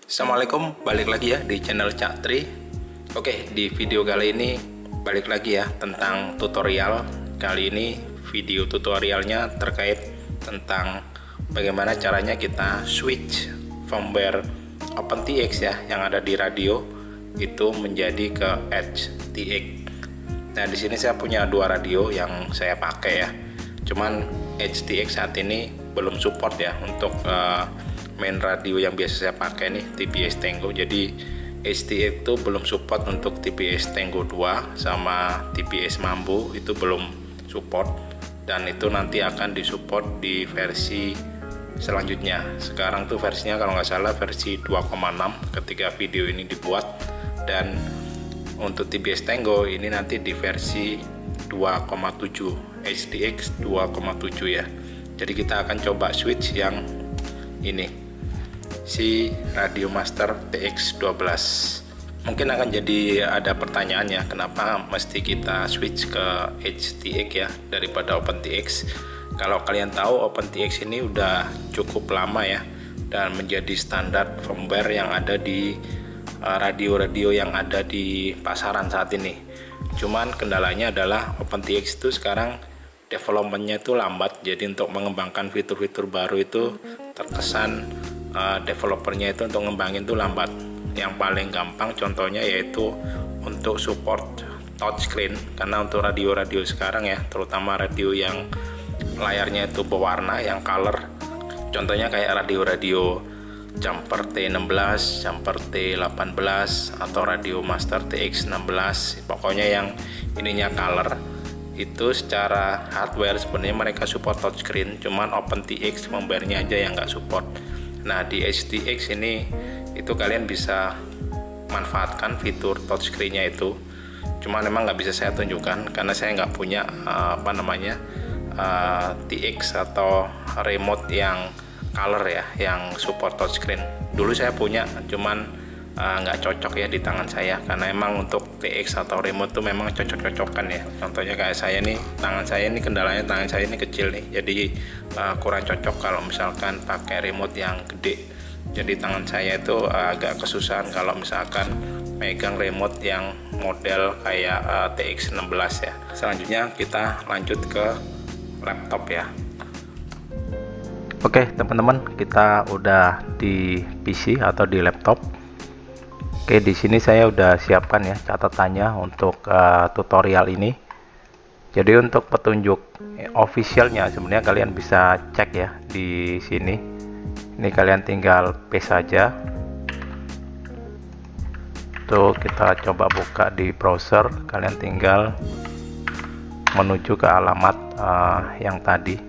Assalamualaikum, balik lagi ya di channel Cak Tri. Oke, di video kali ini balik lagi ya tentang tutorial. Kali ini video tutorialnya terkait tentang bagaimana caranya kita switch firmware OpenTX ya yang ada di radio itu menjadi ke HTX. Nah, di sini saya punya dua radio yang saya pakai ya. Cuman HTX saat ini belum support ya untuk main radio yang biasa saya pakai nih, TPS Tango. Jadi HTX itu belum support untuk TPS Tango 2 sama TPS Mambo, itu belum support, dan itu nanti akan disupport di versi selanjutnya. Sekarang tuh versinya kalau nggak salah versi 2,6 ketika video ini dibuat, dan untuk TPS Tango ini nanti di versi 2,7, HTX 2,7 ya. Jadi kita akan coba switch yang ini, si Radio Master TX12. Mungkin akan jadi ada pertanyaan ya, kenapa mesti kita switch ke HTX ya daripada OpenTX. Kalau kalian tahu, OpenTX ini udah cukup lama ya dan menjadi standar firmware yang ada di radio-radio yang ada di pasaran saat ini. Cuman kendalanya adalah OpenTX itu sekarang developmentnya itu lambat, jadi untuk mengembangkan fitur-fitur baru itu terkesan developernya itu untuk ngembangin itu lambat. Yang paling gampang contohnya yaitu untuk support touchscreen, karena untuk radio-radio sekarang ya, terutama radio yang layarnya itu berwarna, yang color, contohnya kayak radio-radio Jumper T16, Jumper T18 atau Radio Master TX16, pokoknya yang ininya color, itu secara hardware sebenarnya mereka support touchscreen, cuman OpenTX firmware-nya aja yang nggak support. Nah, di HTX ini itu kalian bisa manfaatkan fitur touchscreen-nya itu, cuman memang nggak bisa saya tunjukkan karena saya nggak punya TX atau remote yang color ya, yang support touchscreen. Dulu saya punya, cuman nggak cocok ya di tangan saya, karena emang untuk TX atau remote tuh memang cocok-cocokan ya. Contohnya kayak saya nih, tangan saya ini kendalanya, tangan saya ini kecil nih, jadi kurang cocok kalau misalkan pakai remote yang gede. Jadi tangan saya itu agak kesusahan kalau misalkan megang remote yang model kayak TX16 ya. Selanjutnya kita lanjut ke laptop ya. Oke teman-teman, kita udah di PC atau di laptop. Oke, di sini saya udah siapkan ya catatannya untuk tutorial ini. Jadi untuk petunjuk officialnya sebenarnya kalian bisa cek ya di sini. Ini kalian tinggal paste saja. Tuh, kita coba buka di browser. Kalian tinggal menuju ke alamat yang tadi.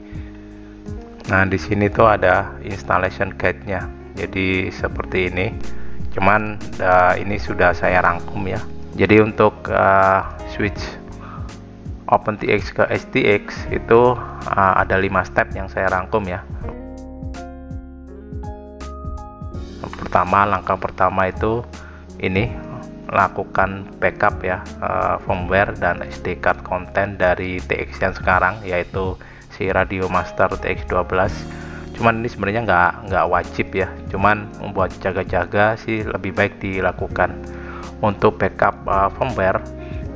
Nah, di sini tuh ada installation guide-nya. Jadi seperti ini. Cuman ini sudah saya rangkum ya. Jadi untuk switch OpenTX ke HTX itu ada 5 step yang saya rangkum ya. Langkah pertama itu ini, lakukan backup ya firmware dan SD card konten dari TX yang sekarang, yaitu si Radio Master TX12. Cuman ini sebenarnya nggak wajib ya, cuman membuat jaga-jaga sih lebih baik dilakukan. Untuk backup firmware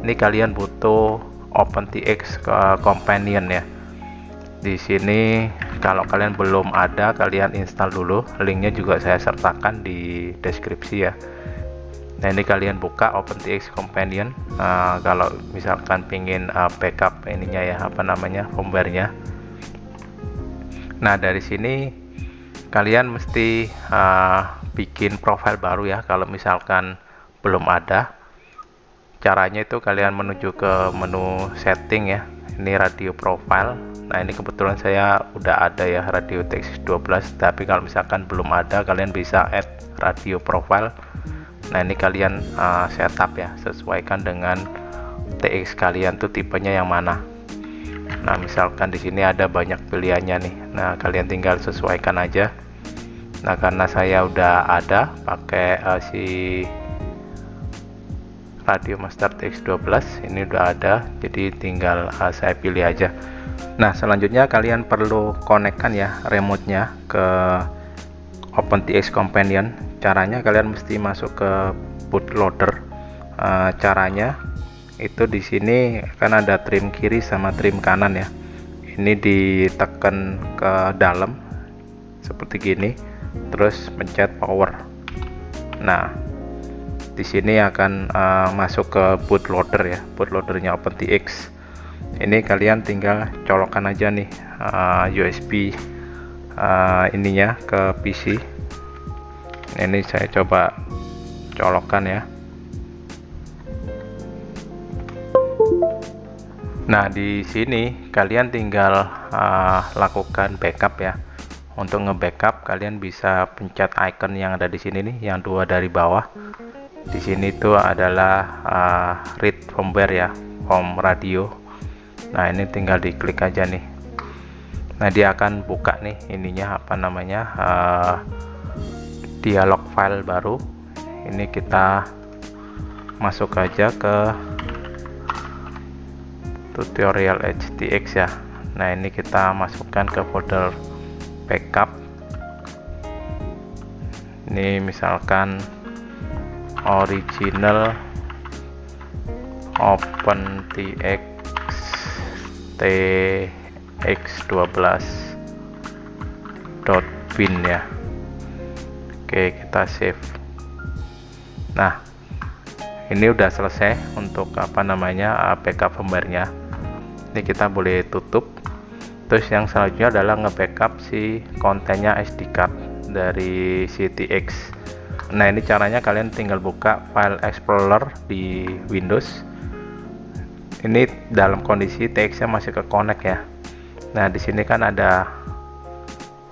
ini kalian butuh OpenTX Companion ya. Di sini kalau kalian belum ada, kalian install dulu, linknya juga saya sertakan di deskripsi ya. Nah, ini kalian buka OpenTX Companion kalau misalkan pingin backup ininya ya, firmware-nya. Nah, dari sini kalian mesti bikin profile baru ya kalau misalkan belum ada. Caranya itu kalian menuju ke menu setting ya, ini radio profile. Nah, ini kebetulan saya udah ada ya radio TX12, tapi kalau misalkan belum ada, kalian bisa add radio profile. Nah, ini kalian setup ya, sesuaikan dengan TX kalian tuh tipenya yang mana. Nah, misalkan di sini ada banyak pilihannya nih. Nah, kalian tinggal sesuaikan aja. Nah, karena saya udah ada pakai si Radio Master TX12, ini udah ada, jadi tinggal saya pilih aja. Nah, selanjutnya kalian perlu konekkan ya remote-nya ke OpenTX Companion. Caranya kalian mesti masuk ke bootloader. Caranya itu di sini kan ada trim kiri sama trim kanan ya. Ini ditekan ke dalam seperti gini, terus pencet power. Nah, di sini akan masuk ke bootloader ya, bootloadernya OpenTX. Ini kalian tinggal colokkan aja nih USB ininya ke PC. Ini saya coba colokkan ya. Nah, di sini kalian tinggal lakukan backup ya. Untuk nge-backup kalian bisa pencet icon yang ada di sini nih, yang dua dari bawah. Di sini itu adalah read firmware ya, home radio. Nah, ini tinggal diklik aja nih. Nah, dia akan buka nih ininya apa namanya, dialog file baru. Ini kita masuk aja ke tutorial HTX ya. Nah, ini kita masukkan ke folder backup. Ini misalkan original OpenTX tx12.bin ya. Oke, kita save. Nah, ini udah selesai untuk apa namanya backup firmware-nya. Ini kita boleh tutup. Terus yang selanjutnya adalah nge-backup si kontennya SD card dari CTX. Nah, ini caranya kalian tinggal buka file explorer di Windows. Ini dalam kondisi TX-nya masih ke connect ya. Nah, di sini kan ada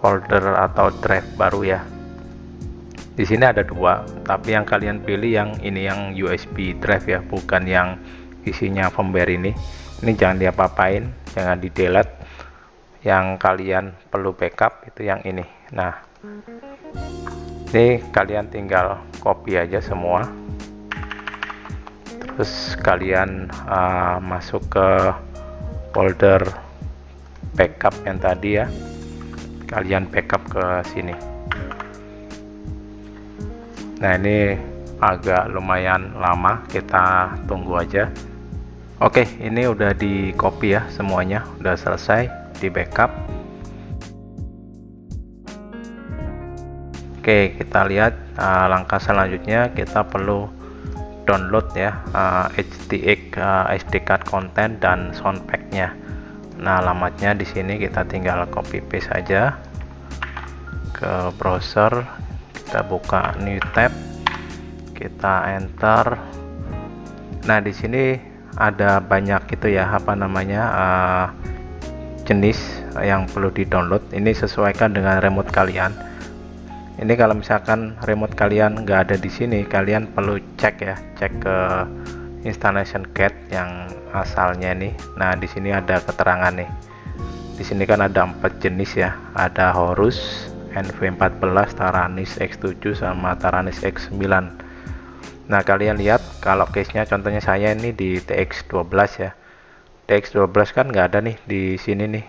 folder atau drive baru ya. Di sini ada dua, tapi yang kalian pilih yang ini, yang USB drive ya, bukan yang isinya firmware ini. Ini jangan diapa-apain, jangan di delete. Yang kalian perlu backup itu yang ini. Nah, ini kalian tinggal copy aja semua, terus kalian masuk ke folder backup yang tadi ya, kalian backup ke sini. Nah, ini agak lumayan lama, kita tunggu aja. Oke, ini udah di copy ya, semuanya udah selesai di backup. Oke, kita lihat langkah selanjutnya, kita perlu download ya HTX SD card content dan sound pack-nya. Nah, alamatnya di sini kita tinggal copy paste aja ke browser, kita buka new tab, kita enter. Nah, di sini ada banyak itu ya, apa namanya jenis yang perlu di download. Ini sesuaikan dengan remote kalian. Ini kalau misalkan remote kalian nggak ada di sini, kalian perlu cek ya, cek ke installation guide yang asalnya nih. Nah, di sini ada keterangan nih. Di sini kan ada 4 jenis ya, ada Horus, NV14, Taranis X7 sama Taranis X9. Nah, kalian lihat kalau case-nya, contohnya saya ini di TX12 ya. TX12 kan nggak ada nih di sini nih.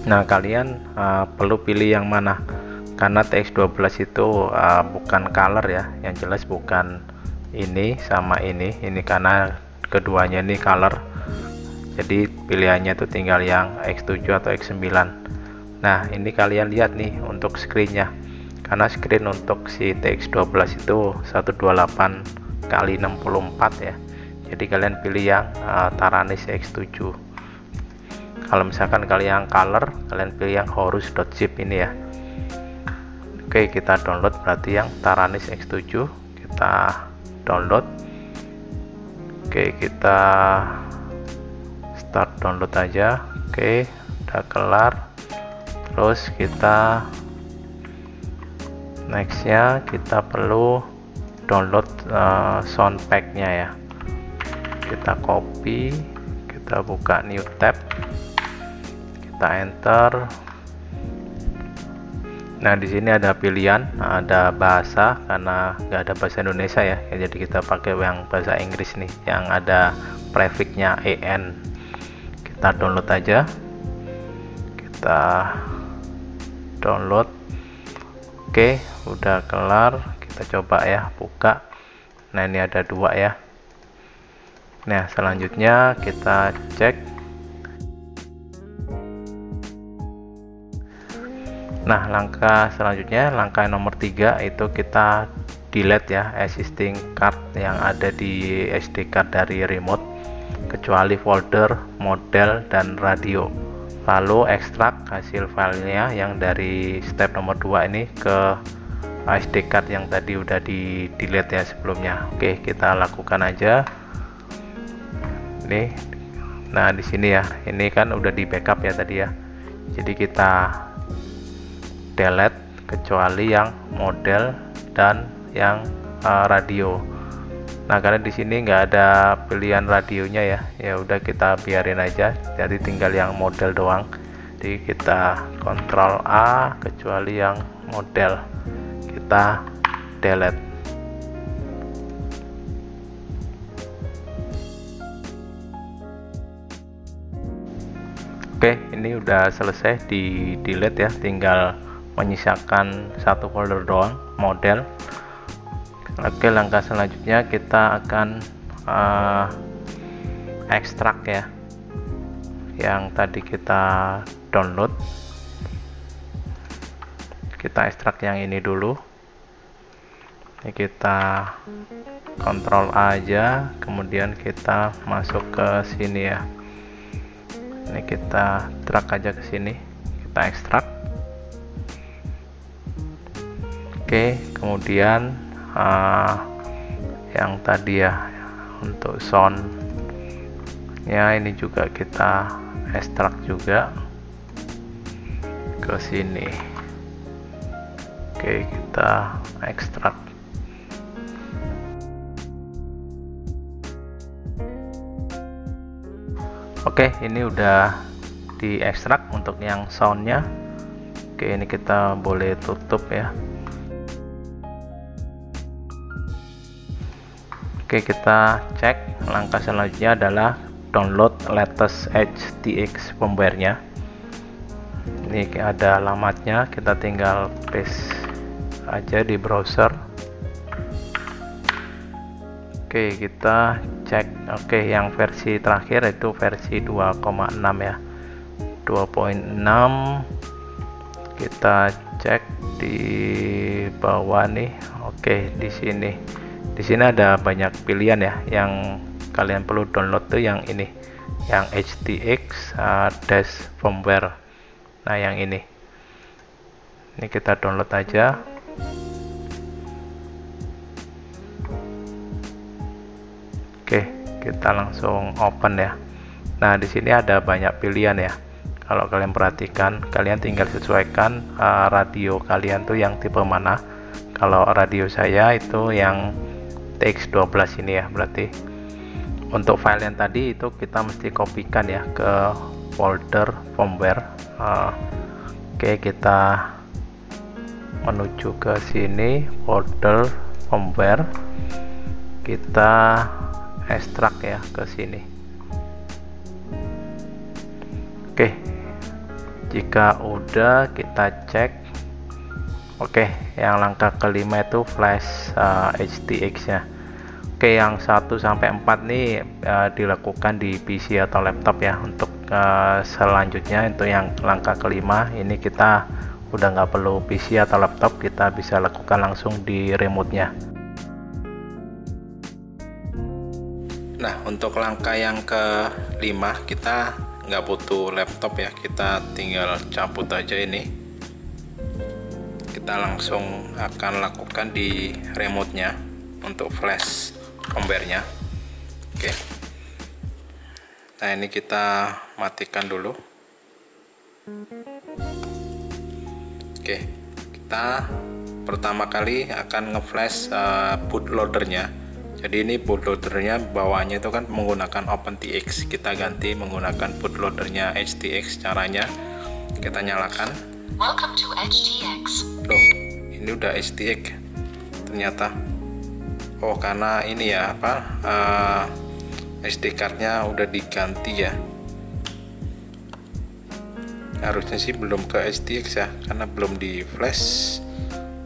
Nah, kalian perlu pilih yang mana, karena TX12 itu bukan color ya, yang jelas bukan ini sama ini karena keduanya ini color. Jadi pilihannya itu tinggal yang X7 atau X9. Nah, ini kalian lihat nih untuk screen-nya, karena screen untuk si TX12 itu 128x64 ya. Jadi kalian pilih yang Taranis X7. Kalau misalkan kalian yang color, kalian pilih yang Horus.zip ini ya. Oke, kita download berarti yang Taranis X7, kita download. Oke, kita start download aja. Oke, udah kelar. Terus kita nextnya kita perlu download sound pack-nya ya. Kita copy, kita buka new tab, kita enter. Nah, di sini ada pilihan, ada bahasa, karena nggak ada bahasa Indonesia ya, jadi kita pakai yang bahasa Inggris nih, yang ada prefixnya EN. Kita download aja, kita download. Oke, udah kelar. Kita coba ya, buka. Nah, ini ada 2 ya. Nah, selanjutnya kita cek. Nah, langkah selanjutnya, langkah nomor 3 itu kita delete ya existing card yang ada di SD card dari remote, kecuali folder, model, dan radio. Lalu ekstrak hasil filenya yang dari step nomor 2 ini ke SD card yang tadi udah di delete ya sebelumnya. Oke, kita lakukan aja. Nih, nah di sini ya, ini kan udah di backup ya tadi ya. Jadi kita delete kecuali yang model dan yang radio. Nah, karena di sini nggak ada pilihan radionya ya, ya udah kita biarin aja. Jadi tinggal yang model doang. Jadi kita Ctrl A kecuali yang model, kita delete. Oke, ini udah selesai di delete ya, tinggal menyisakan 1 folder doang, model. Oke, langkah selanjutnya kita akan ekstrak ya yang tadi kita download. Kita ekstrak yang ini dulu. Ini kita Ctrl A aja, kemudian kita masuk ke sini ya. Ini kita drag aja ke sini, kita ekstrak. Oke, kemudian yang tadi ya untuk sound ya, ini juga kita ekstrak juga ke sini. Oke, kita ekstrak. Oke, ini udah diekstrak untuk yang soundnya. Oke, ini kita boleh tutup ya. Oke, kita cek. Langkah selanjutnya adalah download latest HTX firmware-nya. Ini ada alamatnya, kita tinggal paste aja di browser. Oke, kita cek. Oke, yang versi terakhir itu versi 2,6 ya, 2.6. kita cek di bawah nih. Oke, di sini ada banyak pilihan ya. Yang kalian perlu download tuh yang ini, yang HTX dash firmware. Nah, yang ini kita download aja. Oke, kita langsung open ya. Nah, di sini ada banyak pilihan ya. Kalau kalian perhatikan, kalian tinggal sesuaikan radio kalian tuh yang tipe mana. Kalau radio saya itu yang TX12 ini ya, berarti untuk file yang tadi itu kita mesti kopikan ya ke folder firmware. Oke, kita menuju ke sini, folder firmware, kita ekstrak ya ke sini. Oke, jika udah kita cek. Oke, yang langkah kelima itu flash HTX ya. Oke, yang 1 sampai 4 nih dilakukan di PC atau laptop ya. Untuk selanjutnya itu yang langkah kelima ini kita udah nggak perlu PC atau laptop, kita bisa lakukan langsung di remote-nya. Nah, untuk langkah yang kelima kita nggak butuh laptop ya, kita tinggal cabut aja ini. Kita langsung akan lakukan di remote-nya untuk flash firmware-nya. Oke. Nah, ini kita matikan dulu. Oke, kita pertama kali akan nge-flash bootloader-nya. Jadi ini bootloader-nya bawahnya itu kan menggunakan OpenTX. Kita ganti menggunakan bootloader-nya HTX. Caranya kita nyalakan. Welcome to HTX. Loh, ini udah HTX ternyata. Oh, karena ini ya SD card-nya udah diganti ya. Harusnya sih belum ke HTX ya, karena belum di flash.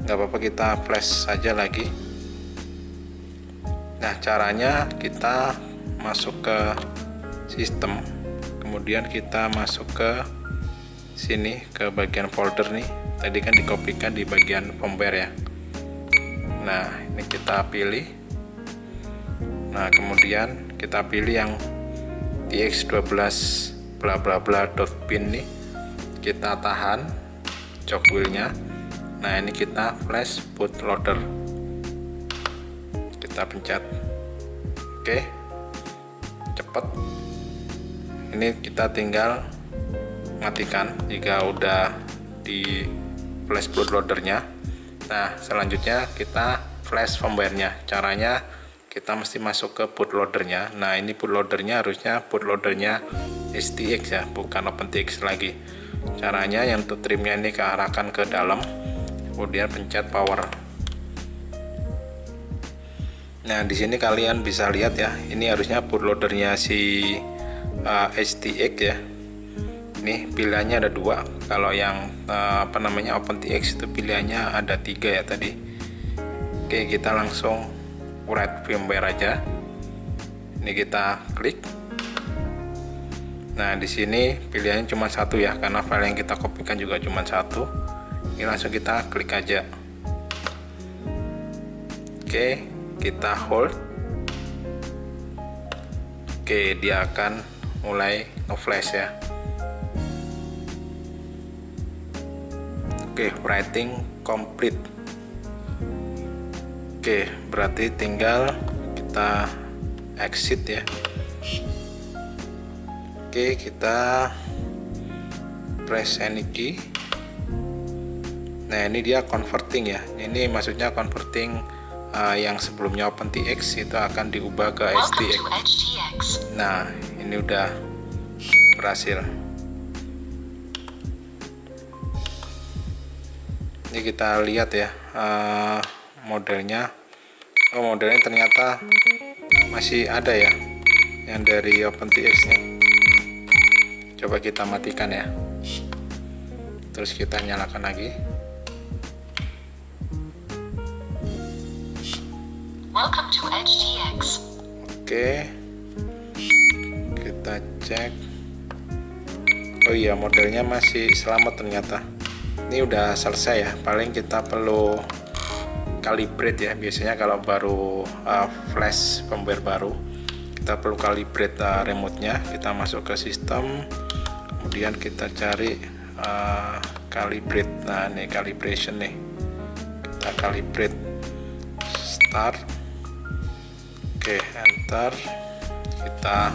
nggak apa-apa, kita flash saja lagi. Nah, caranya kita masuk ke sistem, kemudian kita masuk ke sini ke bagian folder nih. Tadi kan dikopikan di bagian firmware ya. Nah, ini kita pilih. Nah, kemudian kita pilih yang tx12 bla bla bla .bin nih. Kita tahan jog wheelnya. Nah, ini kita flash bootloader. Kita pencet. Oke. Cepet. Ini kita tinggal matikan jika udah di flash bootloadernya. Nah, selanjutnya kita flash firmware-nya. Caranya kita mesti masuk ke bootloadernya. Nah, ini bootloadernya harusnya bootloadernya STX ya, bukan OpenTX lagi. Caranya yang untuk trimnya ini kearahkan ke dalam, kemudian pencet power. Nah, di sini kalian bisa lihat ya, ini harusnya bootloadernya si STX ya. Ini pilihannya ada dua. Kalau yang OpenTX itu pilihannya ada 3 ya tadi. Oke, kita langsung write firmware aja. Ini kita klik. Nah, di sini pilihannya cuma satu ya, karena file yang kita kopikan juga cuma satu. Ini langsung kita klik aja. Oke, kita hold. Oke, dia akan mulai nge-flash ya. Oke, writing complete. Oke, berarti tinggal kita exit ya. Oke, kita press any key. Nah, ini dia converting ya. Ini maksudnya converting yang sebelumnya OpenTX itu akan diubah ke STX. Nah, ini udah berhasil. Ini kita lihat ya modelnya. Oh, modelnya ternyata masih ada ya yang dari OpenTX nih. Coba kita matikan ya, terus kita nyalakan lagi. Welcome to HTX. Oke, kita cek. Oh iya, modelnya masih selamat ternyata. Ini udah selesai ya, paling kita perlu calibrate ya. Biasanya kalau baru flash firmware baru, kita perlu calibrate remote-nya. Kita masuk ke sistem, kemudian kita cari calibrate. Nah, ini calibration nih, kita calibrate, start. Oke, enter. Kita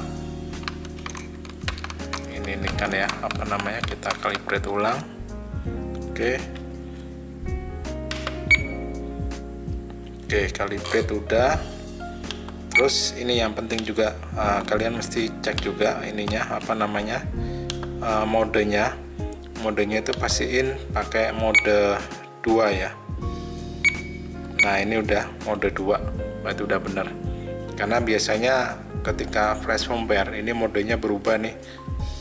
ini kan ya, kita calibrate ulang. Oke, calibrate udah. Terus ini yang penting juga, kalian mesti cek juga ininya modenya. Modenya itu pastiin pakai mode 2 ya. Nah, ini udah mode 2, berarti udah bener. Karena biasanya ketika flash firmware ini modenya berubah nih.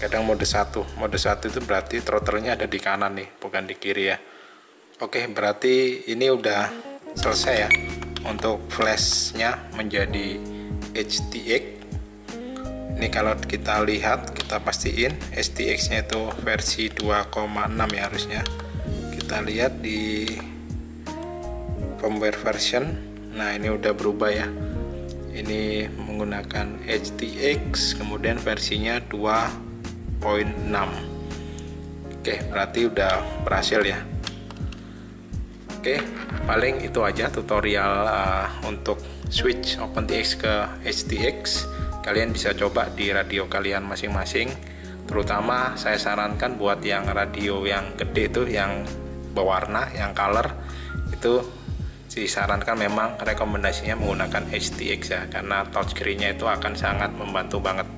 Kadang mode 1 itu berarti throttle-nya ada di kanan nih, bukan di kiri ya. Oke, berarti ini udah selesai ya untuk flashnya menjadi HTX. Ini kalau kita lihat, kita pastiin STX-nya itu versi 2,6 ya harusnya. Kita lihat di firmware version. Nah, ini udah berubah ya. Ini menggunakan HTX, kemudian versinya 2.6. Oke, berarti udah berhasil ya. Oke, paling itu aja tutorial untuk switch OpenTX ke HTX. Kalian bisa coba di radio kalian masing-masing. Terutama saya sarankan buat yang radio yang gede itu, yang berwarna, yang color, itu disarankan memang rekomendasinya menggunakan HTX ya, karena touchscreen-nya itu akan sangat membantu banget.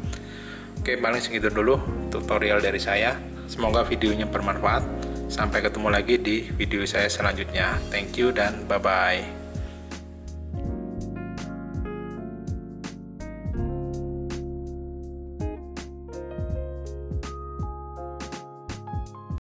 Oke, paling segitu dulu tutorial dari saya. Semoga videonya bermanfaat. Sampai ketemu lagi di video saya selanjutnya. Thank you dan bye-bye.